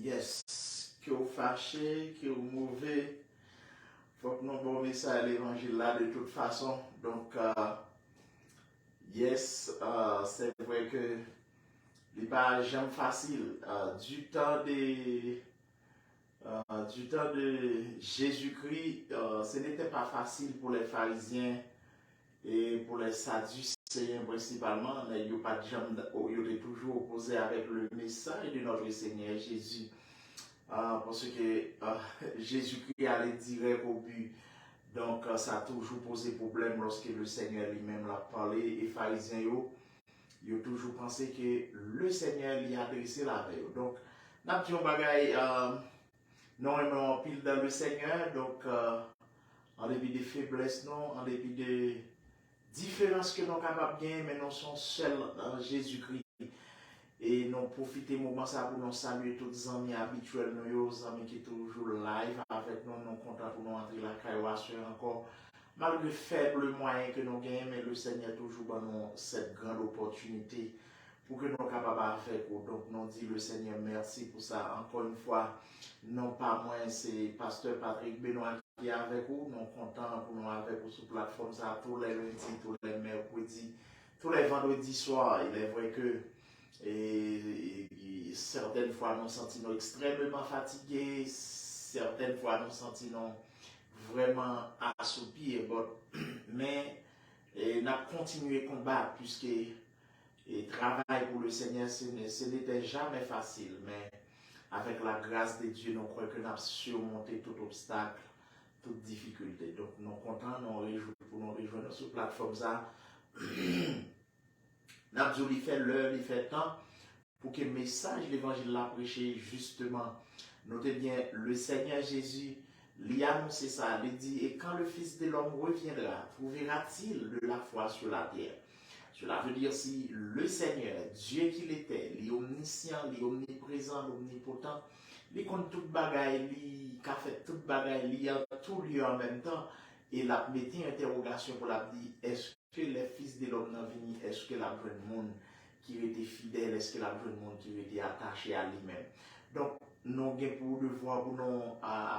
Yes, que vous fâchez, que vous mauvais, faut que nous bon message l'évangile là de toute façon. Donc, yes, c'est vrai que n'est pas jamais facile. Du temps de Jésus-Christ, ce n'était pas facile pour les pharisiens et pour les sadducéens principalement. Ils étaient toujours opposés avec le message de notre Seigneur Jésus. Parce que Jésus-Christ allait direct au but. Donc, ça a toujours posé problème lorsque le Seigneur lui-même l'a parlé. Et les pharisiens, ils ont toujours pensé que le Seigneur lui a adressé la veille. Donc, nous avons dit un bagage, non, on pile dans le Seigneur. Donc, en dépit des faiblesses, non, en dépit des différences que nous sommes capables de gagner, mais nous sommes seuls en Jésus-Christ. Et nous profitons du moment ça pour nous saluer tous les amis habituels, nos amis qui sont toujours live avec nous, nous contents pour nous entrer la caille encore. Malgré faible moyen que nous gagnons, mais le Seigneur toujours donne cette grande opportunité pour que nous soyons capables de faire. Donc nous disons le Seigneur merci pour ça. Encore une fois, non pas moi, c'est Pasteur Patrick Benoît qui est avec vous. Nous sommes contents pour nous avec vous sur la plateforme ça tous les lundis, tous les mercredis, tous les vendredis soirs. Il est vrai que certaines fois nous sentons extrêmement fatigués, certaines fois nous sentons vraiment assoupis, mais nous avons continué à combattre puisque le travail pour le Seigneur ce n'était jamais facile, mais avec la grâce de Dieu nous croyons que nous avons surmonté tout obstacle, toute difficulté. Donc nous sommes contents, pour nous rejoindre sur la plateforme ça. Nous avons fait l'heure, il fait temps pour que le message de l'évangile l'a prêché justement. Notez bien, le Seigneur Jésus lui a annoncé ça, il dit, et quand le Fils de l'homme reviendra, trouvera-t-il de la foi sur la terre? Cela veut dire si le Seigneur, Dieu qu'il était, l'omniscient, l'omniprésent, l'omnipotent, il compte toute bagaille, il a fait toute bagaille, il a tout lieu en même temps, et il a mis une interrogation pour la dire, est-ce que les fils de l'homme n'ont venu, est-ce que la jeune monde qui était fidèle, est-ce que la jeune monde qui était attaché à lui-même? Donc, nous avons pour devoir pour nous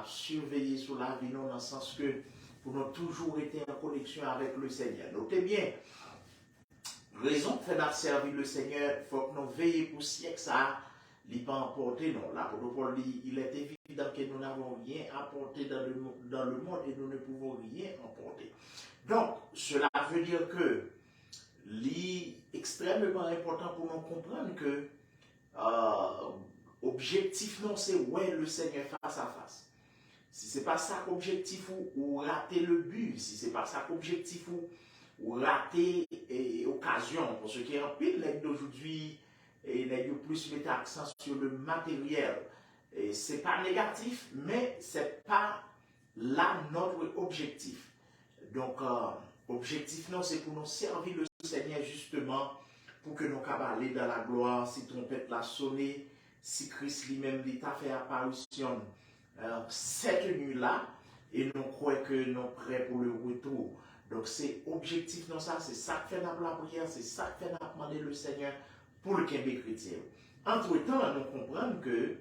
surveiller sur la vie, dans le sens que pour nous toujours été en connexion avec le Seigneur. Notez bien, raison pour faire servir le Seigneur, il faut que nous veillions pour siècle ça, il pas emporté, non. L'apôtre Paul dit, il est évident que nous n'avons rien apporté dans le monde et nous ne pouvons rien emporter. Donc, cela veut dire que c'est extrêmement important pour nous comprendre que objectif, non, c'est ouais le Seigneur face à face. Si ce n'est pas ça qu'objectif ou rater le but, si ce n'est pas ça qu'objectif ou rater occasion, pour ce qui est en pile d'aujourd'hui, et les plus mettent accent sur le matériel. Ce n'est pas négatif, mais ce n'est pas là notre objectif. Donc, objectif, non, c'est pour nous servir le Seigneur justement, pour que nous puissions aller dans la gloire, si trompette l'a sonné, si Christ lui-même t'a fait apparition cette nuit-là, et nous croyons que nous sommes prêts pour le retour. Donc, c'est objectif, non, ça, c'est ça que fait la prière, c'est ça que fait demander le Seigneur pour le Québec chrétien. Entre-temps, nous comprenons que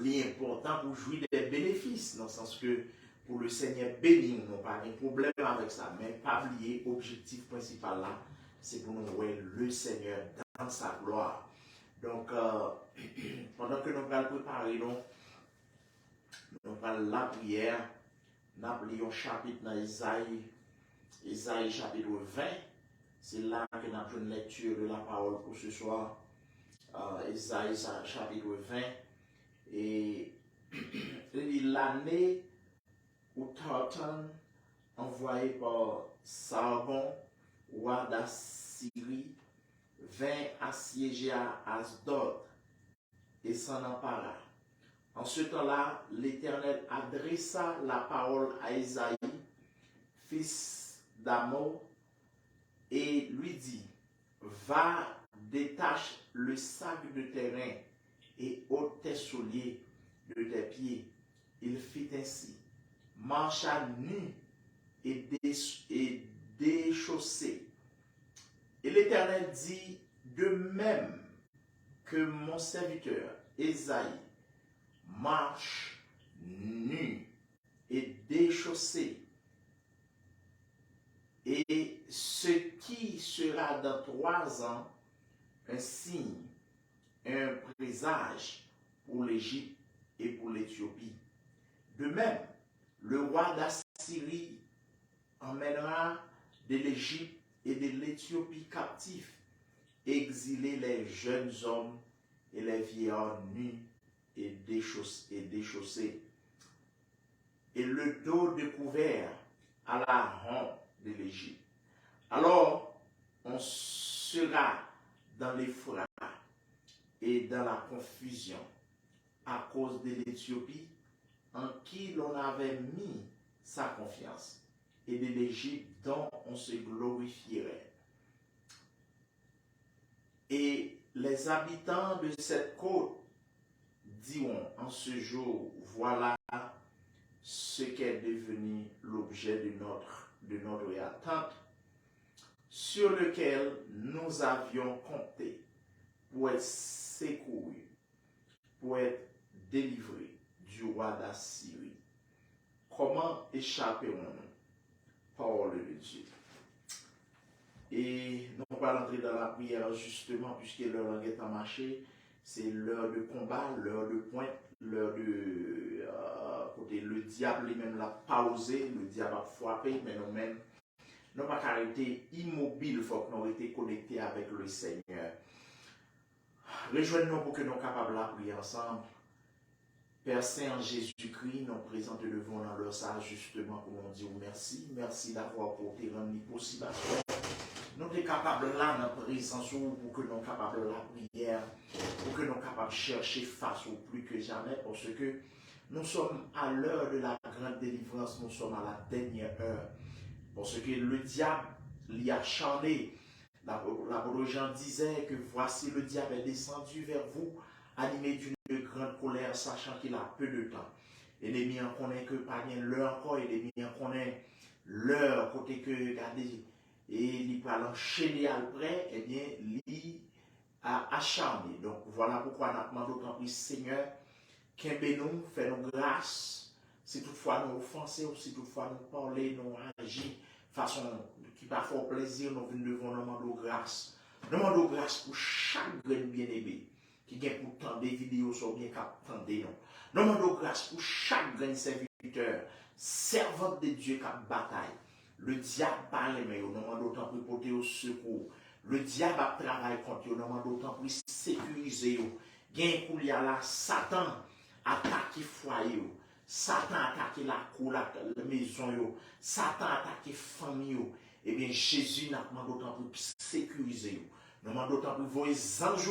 l'important pour jouir des bénéfices, dans le sens que pour le Seigneur béni, nous n'avons pas de problème avec ça, mais pas oublier l'objectif principal là, c'est pour nous voir le Seigneur dans sa gloire. Donc, pendant que nous allons préparer, nous allons la prière, nous allons chapitre dans Isaïe chapitre 20. C'est là que nous avons une lecture de la parole pour ce soir. Isaïe chapitre 20. Et l'année où Tartan, envoyé par Sargon, roi d'Assyrie, vint assiéger à Asdod et s'en empara. En ce temps-là, l'Éternel adressa la parole à Isaïe, fils d'Amo, et lui dit, va, détache le sac de terrain et ôte tes souliers de tes pieds. Il fit ainsi. Marcha nu et déchaussé. Et l'Éternel dit, de même que mon serviteur Ésaïe marche nu et déchaussé, et ce qui sera dans 3 ans un signe, un présage pour l'Égypte et pour l'Éthiopie. De même, le roi d'Assyrie emmènera de l'Égypte et de l'Éthiopie captifs, exiler les jeunes hommes et les vieillards nus et déchaussés, et le dos découvert à la honte de l'Égypte. Alors, on sera dans l'effroi et dans la confusion à cause de l'Éthiopie en qui l'on avait mis sa confiance et de l'Égypte dont on se glorifierait. Et les habitants de cette côte diront en ce jour, voilà ce qu'est devenu l'objet de notre attente, sur lequel nous avions compté pour être secourus, pour être délivrés du roi d'Assyrie. Comment échapperons-nous? Parole de Dieu. Et nous allons entrer dans la prière justement, puisque l'heure est en marché. C'est l'heure de combat, l'heure de pointe, l'heure de côté le diable lui-même l'a pausé, le diable a frappé, mais nous-mêmes, nous n'avons pas arrêté immobile, il faut que nous été connectés avec le Seigneur. Rejoignez-nous pour que nous soyons capables de prier ensemble. Père Saint en Jésus-Christ, nous présentons devant dans leur salle justement pour nous dire merci. Merci d'avoir porté rendre possible. Nous sommes capables là, dans la présence, pour que nous soyons capables de la prière, pour que nous soyons capables de chercher face au plus que jamais, parce que nous sommes à l'heure de la grande délivrance, nous sommes à la dernière heure. Parce que le diable l'y a acharné. L'apôtre Jean disait que voici le diable est descendu vers vous, animé d'une grande colère, sachant qu'il a peu de temps. Et l'ennemi en connaît que pas bien l'heure encore, et l'ennemi en connaît l'heure, côté que, regardez, et il peut l'enchaîner après, et bien, il a acharné. Donc voilà pourquoi nous demandons d'autant plus, Seigneur, qu'aimez nous, fait nous grâce, si toutefois nous offensons, ou si toutefois nous parlons, nous agissons, façon qui parfois plaisir, nous venons devant nous demander grâce. Nous demandons grâce pour chaque grain bien-aimé qui ont pourtant des vidéos sur bien qu'attendez nous. Nous demandons grâce pour chaque grand serviteur, servante de Dieu qui a bataille. Le diable parle, mais nous demandons autant pour porter au secours. Le diable a travaillé contre nous demandons autant pour sécuriser. Gain pour y là, Satan attaque foyer. Satan attaque la cour, la maison. Satan attaque la famille. Eh bien, Jésus n'a demandé autant pour sécuriser. Nous demandons autant pour voir les anges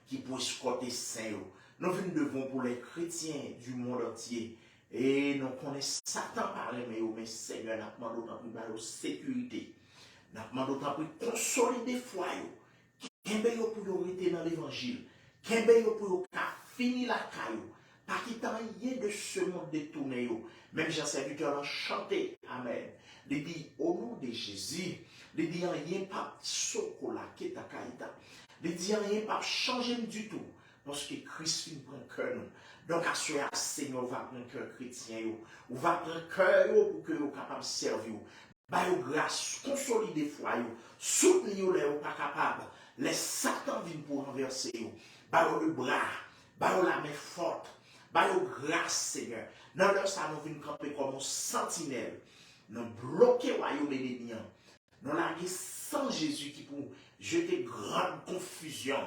qui pour escorter saint. Nous venons devant pour les chrétiens du monde entier. Et nous connaissons Satan par les mains, mais Seigneur n'a demandé autant pour la sécurité. N'a demandé autant pour consolider foi. Qu'un pour rester dans l'évangile. Qu'un pour finir la caillou. Pas qu'il y ait de ce monde détourné. Même Jean serviteur a chanté. Amen. Il dit au nom de Jésus. Il dit rien pas sokola qui est ta caïda. Il dit rien pas changer du tout. Parce que Christ prend cœur nous. Donc, à ce Seigneur va prendre cœur chrétien. Ou va prendre cœur pour que vous capable de servir. Bah, grâce, consolider foi. Soutenir les pas capable. Les Satan viennent pour renverser. Bah, le bras. Bah, la main forte. Bah, grâce, Seigneur. Dans leur ça, nous venons camper comme un sentinelle. Nous bloquer le royaume ennemi. Nous l'avons sans Jésus qui pour jeter grande confusion.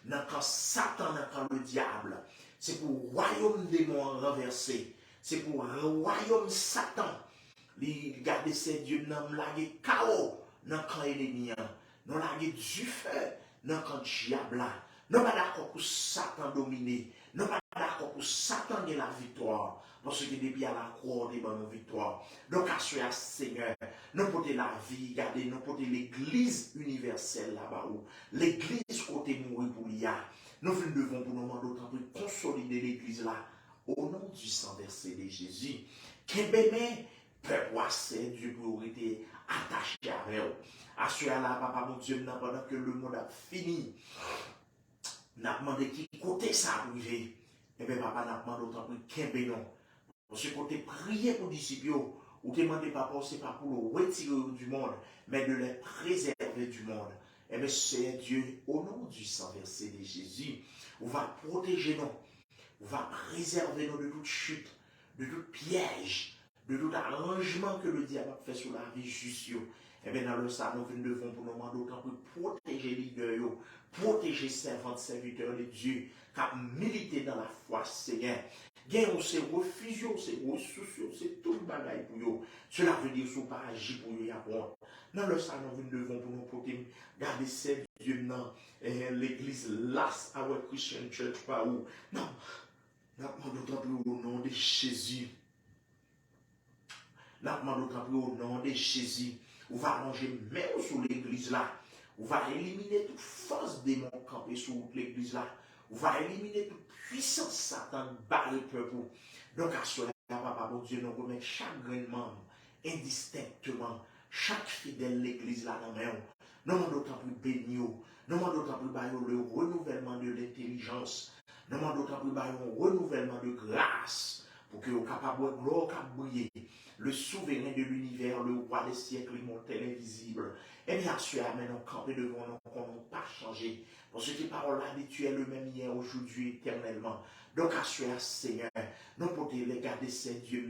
Dans quand Satan, dans quand le diable. C'est pour le royaume démon renversé. C'est pour le royaume Satan. Regardez ces dieux, nous l'avons chaos dans quand ennemi. Nous l'avons du feu dans quand diable. Nous ne sommes pas d'accord pour Satan dominer. Nous ne sommes pas d'accord pour Satan gagner la victoire. Parce que depuis à la croix, on a nos victoires. Donc, à ce Seigneur, nous portons la vie, regardez, nous portons l'église universelle là-bas. L'église côté mourir pour l'IA. Nous devons pour nous demander autant pour consolider l'église là. Au nom du sang versé de Jésus. Qu'un bébé, peuple, c'est Dieu pour être attaché à eux. À ce là, papa, mon Dieu, pendant que le monde a fini. N'a demandé qui côté ça privé. Et bien, papa n'a demandé autant pour qu'un non. Parce que quand tu prier pour les disciples, ou tu demandes papa, ce n'est pas pour le retirer du monde, mais de les préserver du monde. Et bien, c'est Dieu, au nom du sang versé de Jésus, on va protéger nous, on va préserver nous de toute chute, de tout piège, de tout arrangement que le diable a fait sur la vie juste. Et bien, dans le sang, nous devons pour nous demander autant pour protéger les leaders, protéger servantes, serviteurs de Dieu, qui ont milité dans la foi, Seigneur. Gain, c'est refuge, c'est ressources, c'est tout le bagage pour eux. Cela veut dire qu'on pas agir pour eux apprendre. Dans le sang, nous devons pour nous protéger, garder ces dieux dans l'église Last Hour Christian Church, pas où. Non, nous demandons au nom de Jésus. Nous demandons au nom de Jésus. On va manger même sur l'église là. On va éliminer toute force démon campée sur l'église là. On va éliminer toute puissance Satan barré peuple. Donc à cela, papa, mon Dieu, nous remettons chaque grain membre indistinctement, chaque fidèle de l'église là dans la main. Nous demandons d'autant plus béni, nous demandons d'autant plus le renouvellement de l'intelligence, nous demandons d'autant plus le renouvellement de grâce pour que vous capable de gloire briller. Le souverain de l'univers, le roi des siècles, immortel, invisible. Et bien sûr, maintenant, camper devant nous, qu'on n'a pas changé. Parce que tes paroles là, tu es le même hier, aujourd'hui, éternellement. Donc, assure, Seigneur, nous pouvons les garder ces dieux,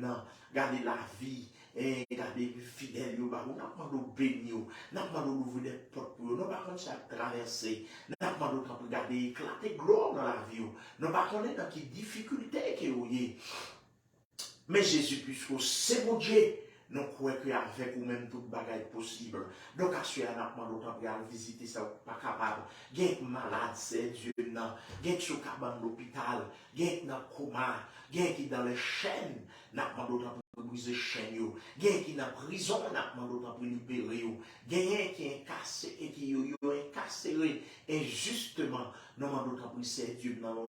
garder la vie, et garder les fidèles, nous n'avons pas de bénir, nous n'avons pas d'ouvrir des portes pour eux, nous n'avons pas de traverser, nous n'avons pas de garder éclater gloire dans la vie, nous n'avons pas de dans quelle difficulté qu'il y a. Mais Jésus, puisque c'est mon Dieu, nous croyons qu'avec vous-même toute bagaille possible. Donc, à ce moment-là, nous avons visiter ça, pas capable. Il y a des malades, c'est Dieu, il y a des gens qui sont dans l'hôpital, il y a des gens qui sont dans le coma, il y a des gens qui sont dans les chaînes, nous avons briser les chaînes, il y a des gens qui sont dans la prison, nous avons libérer, il y a des gens qui sont incarcérés et qui sont incarcérés injustement. Nous avons c'est Dieu, nous avons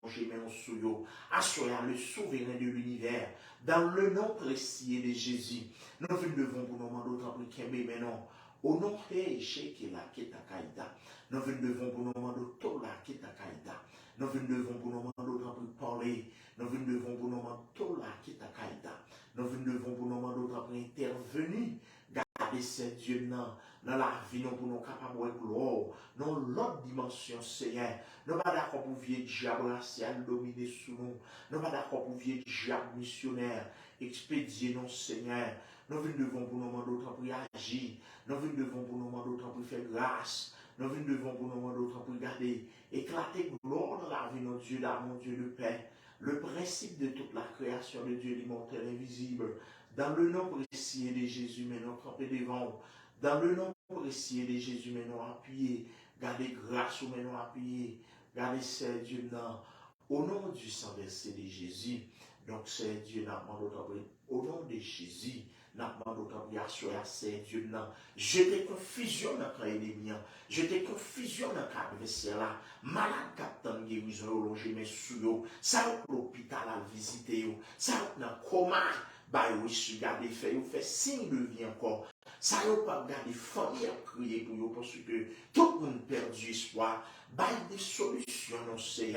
sous eux. À ce moment-là, le souverain de l'univers, dans le nom précis de Jésus, nous devons pour nous demander autant pour qu'il mais non. Au nom de Jésus, nous devons pour nous demander Tola Kitakaïda. Nous devons pour nous demander autant pour parler. Nous devons pour nous demander Tola Kitakaïda. Nous devons pour nous demander autant pour intervenir. Garder ces dieux dans la vie, nous pour nous capables de gloire, dans l'autre dimension, Seigneur. Nous pas d'accord pour vieux diable racial dominer sous nous. Nous pas d'accord pour vieux diable missionnaire expédier nos Seigneur. Nous venons devant pour nous demander autant pour agir. Nous venons devant pour nous demander autant pour faire grâce. Nous venons devant pour nous demander autant pour garder. Éclater gloire dans la vie de notre Dieu d'amour, Dieu de paix. Le principe de toute la création de Dieu l'immortel invisible. Dans le nom précieux de Jésus, mais nous tremper devant. Dans le nom précieux de Jésus, mais nous appuyer. Gardez grâce ou mais nous appuyer. Gardez c'est Dieu non. Au nom du sang versé de Jésus. Donc c'est Dieu n'a pas d'autre. Au nom de Jésus, n'a pas d'autre. C'est Dieu non. Jetez confusion dans le ennemi. Jetez confusion dans le adversaire là. Malade captain guérison au loger mes sous. Ça l'hôpital à visiter. Ça dans coma. Bah oui, je garde fait, vous fait signe de vie encore. Ça ne pas garder famille à crier pour vous parce que tout le monde perd du espoir. Bah des solutions, non c'est.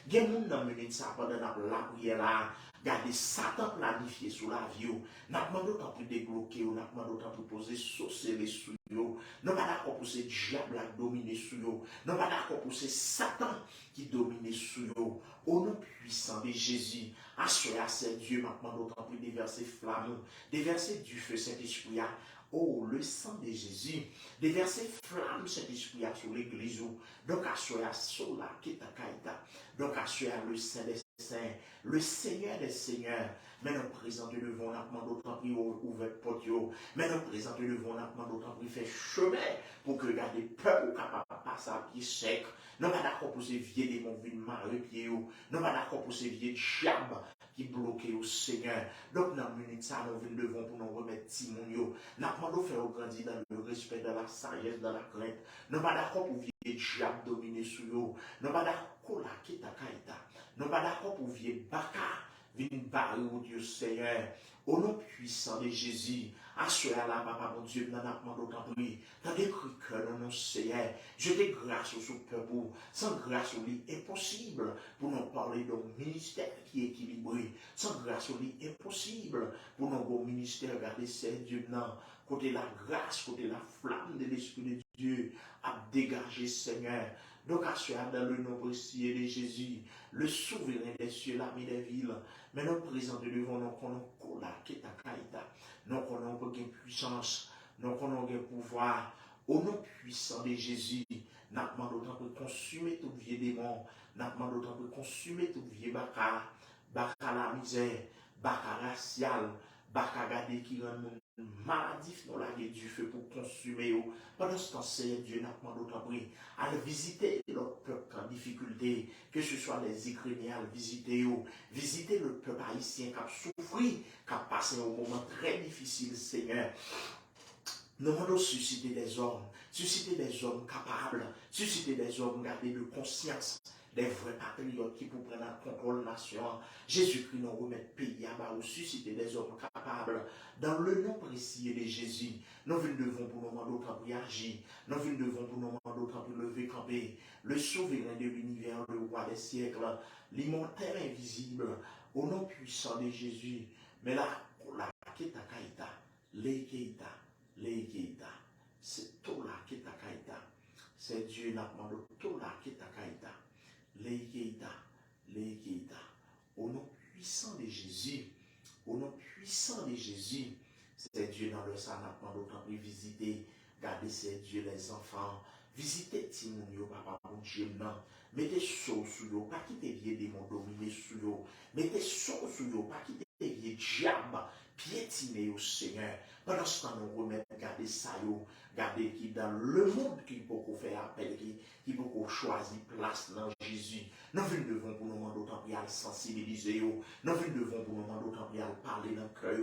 Il y a des gens dans minute ça pendant la prière là. Gardez Satan planifié sur la vie. N'a pas d'autant pour débloquer, n'a pas d'autant pour poser sorcellerie sur vous. Non pas d'accord pour ce diable à dominer sur vous. Non pas d'accord pour ce Satan qui domine sur vous. Au nom puissant de Jésus, assurez à ce Dieu maintenant d'autant pour déverser flamme, déverser du feu Saint-Esprit. Oh, le sang de Jésus, déverser flamme Saint-Esprit sur l'église. Donc assurez à cela qui est à Kaïta. Donc assurez à le Saint des Saints, le Seigneur des Seigneurs. Maintenant présent devant l'apement d'autant plus ouvert porte. Maintenant présent devant l'apement d'autant plus fait chemin pour que garder peuple capable de passer à pied sec. Non pas d'accord pour ces vieux démons qui marrer pied. Non pas d'accord pour ces vieux diables qui bloquent au Seigneur. Donc dans minute ça nous venons devant pour nous remettre Timon. N'a pas de faire grandir dans le respect, dans la sagesse, dans la crainte. Non pas d'accord pour vieux diables dominer sur nous. Non pas d'accord là qui t'a kaïta. Non pas d'accord pour vieux baka. Viens barrer au Dieu Seigneur. Au nom puissant de Jésus, assure à la papa, mon Dieu, dans la main d'autant plus. Dans des cris que nous, Seigneur, je te grâce au peuple. Sans grâce au lit, impossible pour nous parler d'un ministère qui est équilibré. Sans grâce au lit, impossible pour nous au ministère garder ces Dieu non. Côté la grâce, côté la flamme de l'Esprit de Dieu, à dégager, Seigneur. Donc, assure dans le nom précieux de Jésus, le souverain des cieux, l'ami des villes, mais nous présentons devant nous qu'on a qui ta kaïta, nous qu'on a une puissance, nous qu'on a un pouvoir, au nom puissant de Jésus, nous demandons d'autant pour consumer tout vieux démon, nous demandons d'autant pour consumer tout vieux baka la misère, baka racial, baka gade qui rend maladif dans la vie du feu pour consumer. Pendant ce temps, Seigneur Dieu n'a pas d'autre prix. À visiter leur peuple en difficulté, que ce soit les Ukrainiens, visiter le peuple haïtien qui a souffert, qui a passé un moment très difficile, Seigneur. Nous devons susciter des hommes capables, susciter des hommes gardés de conscience, des vrais patriotes qui pour prendre le contrôle de la nation. Jésus-Christ nous remet le pays à bas ou susciter des hommes capables. Dans le nom précieux de Jésus, nous venons devant pour nous demander autant pour agir. Nous venons devant pour nous demander autant pour lever camper. Le souverain de l'univers, le roi des siècles, l'immortel invisible, au nom puissant de Jésus. Mais là, la kita kaita, les keita. Leïkeïta, c'est Tola qui t'a kaïta. C'est Dieu n'a demandé Tola qui t'a kaïta. Leïkeïta. Au nom puissant de Jésus, c'est Dieu dans le sang n'a demandé autant de visiter, garder c'est Dieu les enfants, visiter Timounio, papa, mon Dieu, non. Mettez chaud sous l'eau, pas quitter vieux démons dominés sous l'eau. Mettez chaud sous l'eau, pas quitter vieux diable, piétiner au Seigneur. Pendant ce temps, nous remettons, garder ça, garder qui dans le monde qui peut faire appel, qui peut choisir place dans Jésus. Nous venons devant pour nous demander autant pour sensibiliser, nous venons devant pour nous demander autant pour parler dans le cœur,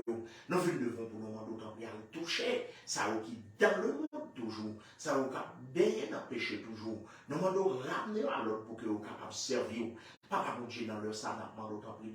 nous venons devant pour nous demander autant pour toucher, ça qui dans le monde toujours, ça qui bien dans le péché toujours. Nous demandons ramener à l'autre pour que vous capable de servir. Papa, mon Dieu, dans le sang, nous demandons autant pour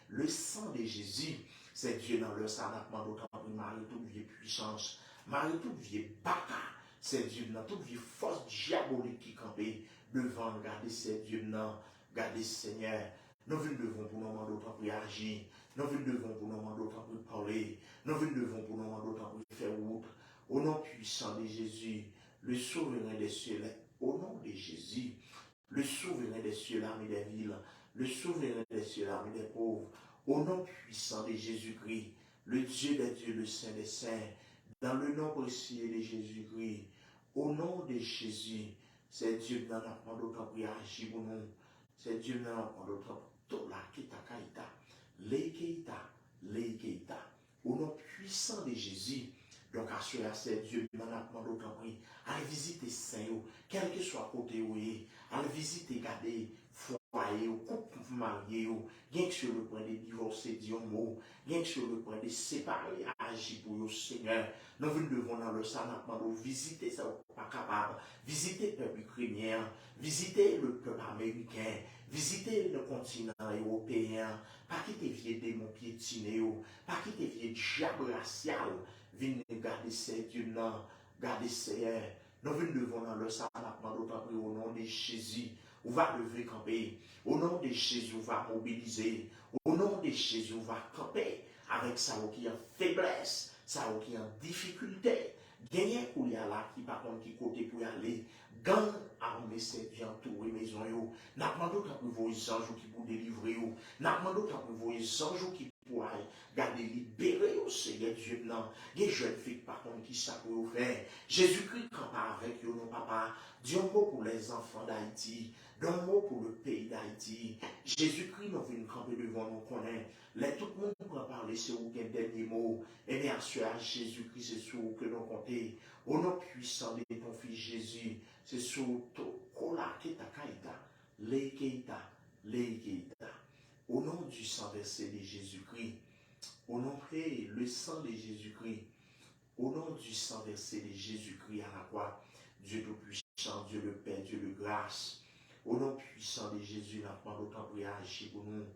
le sang de Jésus. C'est Dieu dans le sang, nous demandons autant pour Marie toute vieille puissance, Marie toute vieille baka. C'est Dieu dans toute vieille force diabolique qui campait devant, regardez, c'est Dieu dans, regardez, Seigneur. Nous venons devant pour nous demander autant pour agir, nous venons devant pour nous demander autant pour parler, nous venons devant pour nous demander autant pour faire route. Au nom puissant de Jésus, le souverain des cieux, au nom de Jésus, le souverain des cieux, l'armée des villes, le souverain des cieux, l'armée des pauvres, au nom puissant de Jésus-Christ, le Dieu des dieux, le Saint des saints, dans le nom précieux de Jésus-Christ, au nom de Jésus, c'est Dieu dans la prendre d'autres pour agir pour nous, c'est Dieu dans la prendre d'autres pour la kita kaita, lekeita, au nom puissant de Jésus. Donc, à c'est Dieu dans la prendre d'autres pour aller visiter Saint, quel que soit côté où il est, aller visiter, garder, foyer, couple marié, bien que sur le point de divorcer, dire un mot, bien que sur le point de séparer, agir pour le Seigneur. Nous devons dans le sang, visiter ça, pas capable, visiter le peuple ukrainien, visiter le peuple américain, visiter le continent européen, pas quitter vieux démons piétinés, pas quitter vieux diable racial, venir garder ces dieux, garder ces. Nous devons dans le sang, au nom de Jésus. On va lever camper. Au nom de Jésus, on va mobiliser. Au nom de Jésus, on va camper avec ça qui est en faiblesse, ça qui est en difficulté. Gagner pour y aller, qui par contre qui côté pour y aller. Gang armé, c'est bien entouré maison. N'a pas d'autre pour vos anges qui pour délivrer. N'a pas d'autre pour vos anges qui pour garder libérer au Seigneur Dieu. Non, les jeunes filles par contre qui ça pour faire. Jésus-Christ campe avec eux, non papa. Dieu mot pour les enfants d'Haïti. D'un mot pour le pays d'Haïti. Jésus-Christ nous vient camper devant nous connaître. Là, tout le monde peut parler sur un dernier mot. Et bien sûr, Jésus-Christ, c'est sur que nous comptons. Au nom puissant de ton fils Jésus, c'est sur ton kola kita kaita, lekeita. Au nom du sang versé de Jésus-Christ, au nom de le sang de Jésus-Christ, au nom du sang versé de Jésus-Christ à la croix, Dieu tout-puissant, Dieu le Père, Dieu de grâce, au nom puissant de Jésus, n'a pas d'autant pour agir pour nous.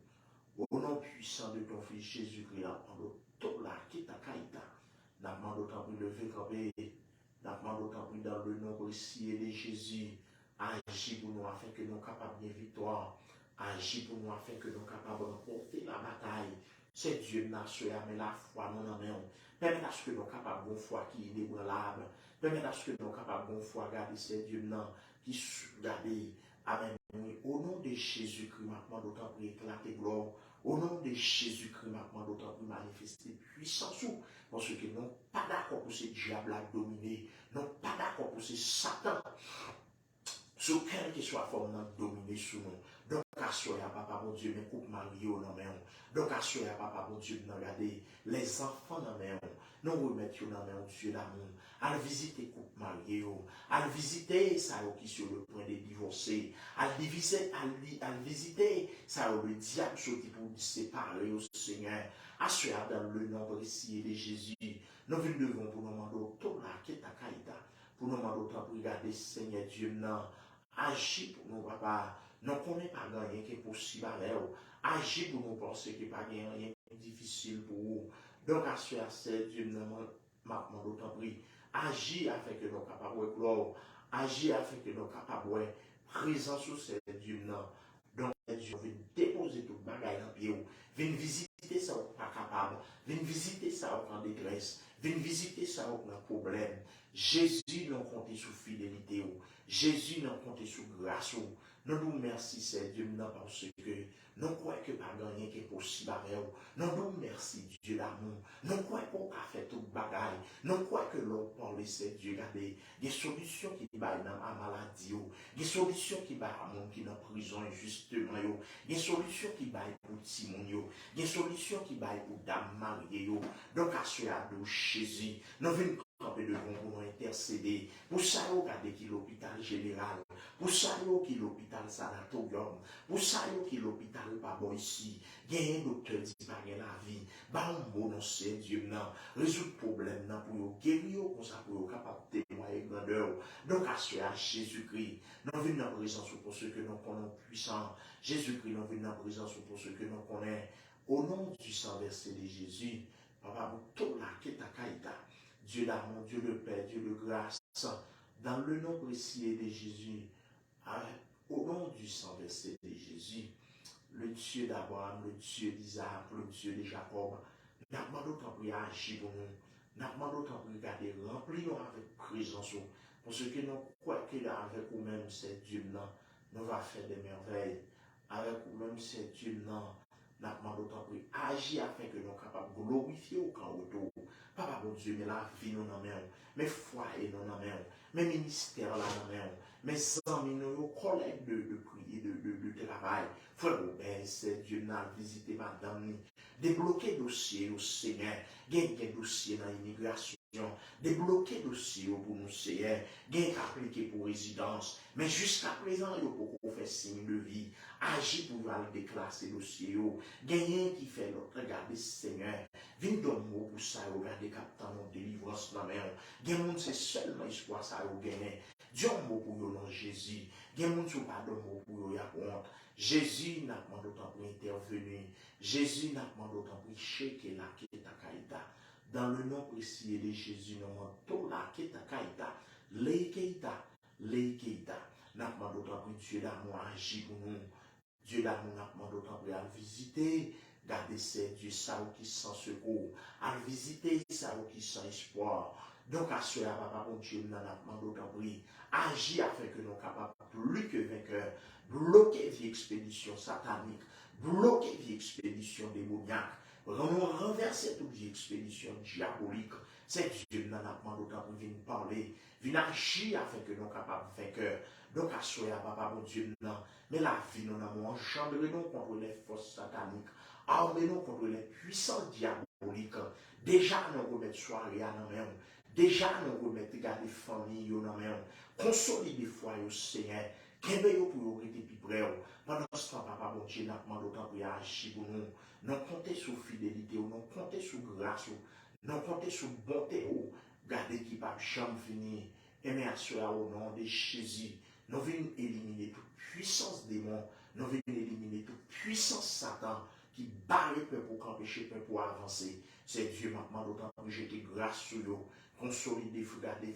Au nom puissant de ton fils Jésus-Christ, n'a pas d'autant la kita kaita, n'a pas d'autant pour lever camper, n'a pas d'autant pour dans le nom précieux de Jésus, agir pour nous afin que nous soyons capables de victoire, agir pour nous afin que nous soyons capables de remporter la bataille. C'est Dieu nation, mais la foi nous en main. Permets à ce que nous soyons capables de foi qui est inébranlable. Permets à ce que nous soyons capables de foi garder ces dieux qui garder. Amen. Au nom de Jésus-Christ, maintenant d'autant pour éclater gloire. Au nom de Jésus-Christ, maintenant d'autant pour manifester puissance. Parce que nous n'sommes pas d'accord pour ce diable à dominer. Nous n'sommes pas d'accord pour ce Satan. Sur quelle que soit forme de dominer sur nous. Donc, assurez à papa, mon Dieu, mes couples mariés dans mes mains. Donc, assurez à papa, mon Dieu, de regarder les enfants dans mes mains. Nous remettons dans mes mains, Dieu d'amour. À visiter couple mariés, à visiter ça qui sur le point de divorcer, à visiter ça le diable qui pour séparer au Seigneur. Assurez dans le nom précieux de Jésus. Nous devons pour nous demander autour là, qui est ta caïda. Pour nous demander autant pour regarder Seigneur Dieu, non. Agis pour nous, papa. Nous ne connaissons pas rien qui est possible avec vous. Agis pour nous penser qu'il n'y a pas rien qui est difficile pour vous. Donc, à ce Dieu, nous demandons autant pris. Agis afin que nous soyons capables de gloire. Agis afin que nous soyons capables de présence sur ce Dieu. Donc, Dieu vient déposer tout le bagage dans le pied. Viens visiter ça, on pas capable. Viens visiter ça, on en détresse. Viens visiter ça, on a problème. Jésus n'a compté sur fidélité. Jésus n'a compté sur grâce. Nous nous remercions, c'est Dieu, parce que nous croyons que pas rien qui est possible avec vous. Nous nous remercions, Dieu d'amour. Nous croyons qu'on a fait tout le bagage. Nous croyons que l'on parle, c'est Dieu. Regardez, des solutions qui sont dans la maladie, des solutions qui sont dans le monde qui est en prison, justement, des solutions qui sont pour Timon, des solutions qui sont pour Dame Marie. Donc, à ce de Jésus, nous venons camper devant pour nous intercéder. Pour ça, regardez qui est l'hôpital général. Pour ça, qui est l'hôpital sanatorium. Pour ça, qui est l'hôpital pas bon ici. Il y a un docteur qui dit pas la vie. Bah, on bon, c'est Dieu, non. Résoudre le problème, non, pour guérir, comme ça, pour capable de témoigner grandeur. Donc, à ce à Jésus-Christ, nous venons en présence pour ceux que nous connaissons puissants. Jésus-Christ, nous venons en présence pour ceux que nous connaissons. Au nom du sang versé de Jésus, papa, pour tout la qui est ta caïta. Dieu d'amour, Dieu de paix, Dieu de grâce, dans le nom précieux de Jésus, au nom du sang versé de Jésus, le Dieu d'Abraham, le Dieu d'Isaac, le Dieu de Jacob, nous demandons ton prière agir pour nous, Nous demandons autant de regarder, remplis-nous avec présence. Parce que nous croyons qu'il avec nous-mêmes, c'est Dieu, nous va faire des merveilles. Avec nous-mêmes, c'est Dieu, nous demandons autant de agir afin que nous soyons capables de glorifier au camp autour. Papa, bon Dieu, mais la vie, nous en main, mes foyers, nous en main, mes ministères, là, en main, mes amis, nos collègues de prier, de travail. Frère Robert, c'est Dieu, nous a visité madame, débloquer dossier au Seigneur, gagner dossier dans l'immigration, débloquer dossier pour nous, Seigneur, gagner appliquer pour résidence, mais jusqu'à présent, il faut qu'on fasse signe de vie, agir pour aller déclasser dossier, gagner qui fait l'autre, regardez, Seigneur, viens dans mot pour ça, regardez, captant nos délivrances dans la main, gagner c'est seulement espoir ça, gagner, Dieu mot pour nous dans Jésus, gagner c'est pas de mot pour nous, Jésus n'a pas d'autant pour intervenir. Jésus n'a pas d'autant pour checker la keta kaita. Dans le nom précis de Jésus, nous avons la keta kaita. Leikeita. N'a pas d'autant pour Dieu d'amour agir pour nous. Dieu d'amour n'a pas d'autant pour aller visiter. Gardez ces Dieu ça qui sans secours. À visiter ça qui sans espoir. Donc, à ce moment papa, mon Dieu, nous avons d'autant pour agir afin que nous soyons capables plus que vainqueurs. Bloquer vie expédition satanique, bloquer vie expédition démoniaque, renverser toute vie expédition diabolique. C'est Dieu qui nous a demandé autant pour venir parler, venir agir afin que nous soyons capables de vainqueurs. Donc, à ce moment, papa, mon Dieu, non. Mais la vie, nous avons engendré nous contre les forces sataniques, armez-nous contre les puissances diaboliques. Déjà, nous remettons soirée à nous mêmes. Déjà, nous remettons les familles à nous mêmes. Consolider les foyers au Seigneur. Qu'est-ce que pour rester plus près? Pendant ce temps, papa, mon Dieu, nous demandons autant pour agir pour nous. Nous comptons sur fidélité, nous comptons sur grâce, nous comptons sur bonté. Gardez qui pas jamais finir. Aimez à cela au nom de Jésus. Nous venons éliminer toute puissance démon. Nous venons éliminer toute puissance Satan qui barre le peuple pour empêcher le peuple pour avancer. C'est Dieu maintenant d'autant pour jeter grâce sur eux. Consolider, garder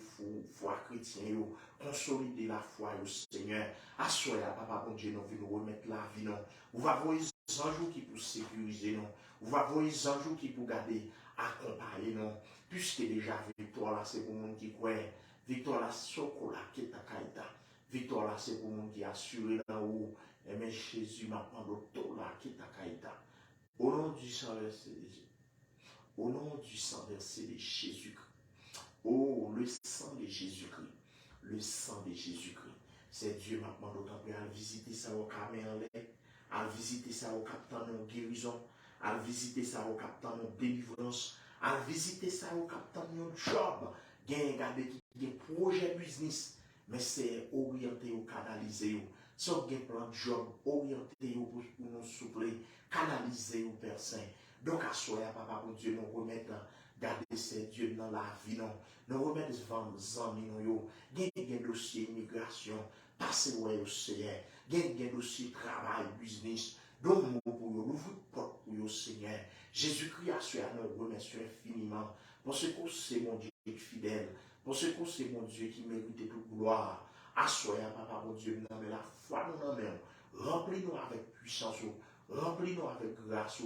foi chrétien, consolider la foi au Seigneur. Assoyez, papa, bon Dieu, nous venons remettre la vie, non. Vous va voir les anges qui pour sécuriser, non. Vous va voir les anges qui pour garder, accompagner, non. Puisque déjà, victoire là, c'est pour le monde qui croit. Victoire là, soko là, qui est ta kaita. Victoire là, c'est pour le monde qui assure là haut. Et mais Jésus maintenant, l'auto là, qui est ta kaita. Au nom du sang versé de Jésus. Au nom du sang versé de Jésus-Christ. Oh, le sang de Jésus-Christ. Le sang de Jésus-Christ. C'est Dieu maintenant d'autant plus à visiter ça au caméra, à visiter ça au captant de guérison, à visiter ça au captant de délivrance, à visiter ça au captant de job. Regardez qui est projet business, mais c'est orienté ou canalisé. Si on a un plan de job orienté pour nous souffler, canalisé ou personne. Donc, à soi, papa, pour Dieu, nous remettre, garder ces dieux dans la vie, non. Nous remettre vendre, amis, nous, gagner un dossier immigration, passer au Seigneur, gagner un dossier travail, business, donc, pour nous, ouvrir porte pour le Seigneur. Jésus-Christ a su à nous remercier infiniment, parce que c'est mon Dieu fidèle, parce que c'est mon Dieu qui mérite toute gloire. Assoyez, papa, mon Dieu, nous mais la foi, nous même. Remplis-nous avec puissance, remplis-nous avec grâce,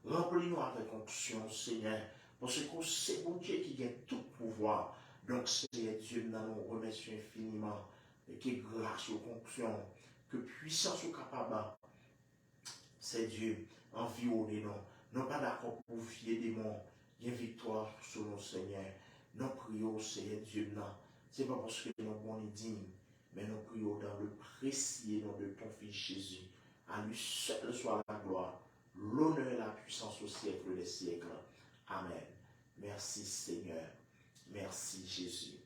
remplis-nous avec onction, Seigneur. Parce que c'est mon Dieu qui gagne tout pouvoir. Donc, Seigneur Dieu, nous nous remercions infiniment. Et que grâce aux fonctions, que puissance au capable, c'est Dieu, environné, non. Non pas d'accord pour fier des monts. Il y a victoire sur nos Seigneur. Nous prions, Seigneur Dieu, non. C'est pas parce que nous sommes dignes, mais nous prions dans le précieux nom de ton Fils Jésus. À lui seul soit la gloire, l'honneur et la puissance au siècle des siècles. Amen. Merci Seigneur. Merci Jésus.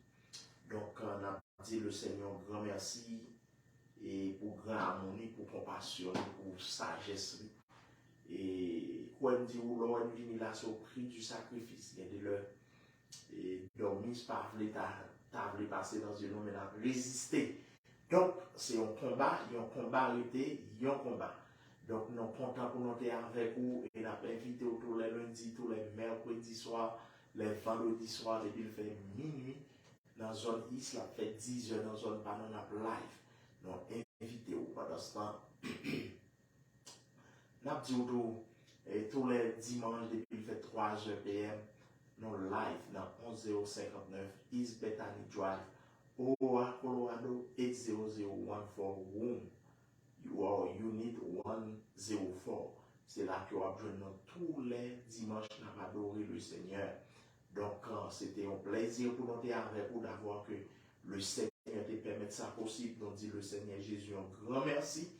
Donc, on a dit le Seigneur grand merci et pour grand harmonie, pour compassion, pour sagesse. Et quand on dit, ou l'on vient là au prix du sacrifice, il y a de l'heure. Et dormir, c'est pas voulu passer dans une homme, mais là, résister. Donc, c'est un combat, il y a un combat arrêté, il y a un combat. Donc, nous sommes contents pour nous être avec vous et nous avons invité tous les lundis, tous les mercredis soirs, les vendredis soirs, depuis le fait minuit, dans la zone East, la fait 10 heures dans la zone Banana Live. Nous avons invité vous pendant ce temps. Nous avons dit tous les dimanches, depuis le fait 3 heures PM, non live dans 11059 East Bethany Drive, Aurora, Colorado 80014 Room. Unit 104. C'est là que vous avez tous les dimanches à adorer le Seigneur. Donc, c'était un plaisir pour nous avec vous d'avoir que le Seigneur te permette ça possible. Donc, dit le Seigneur Jésus un grand merci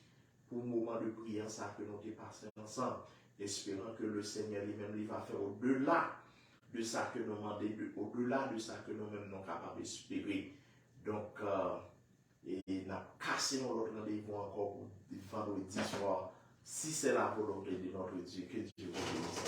pour le moment de prière ça que nous avons passé ensemble. Espérant que le Seigneur lui-même lui va faire au-delà de ça que nous demandons, au-delà de ça que nous-mêmes sommes capables d'espérer. Donc, et n'a cassé notre rendez-vous encore pour vendredi soir, si c'est la volonté de notre Dieu, que Dieu vous bénisse.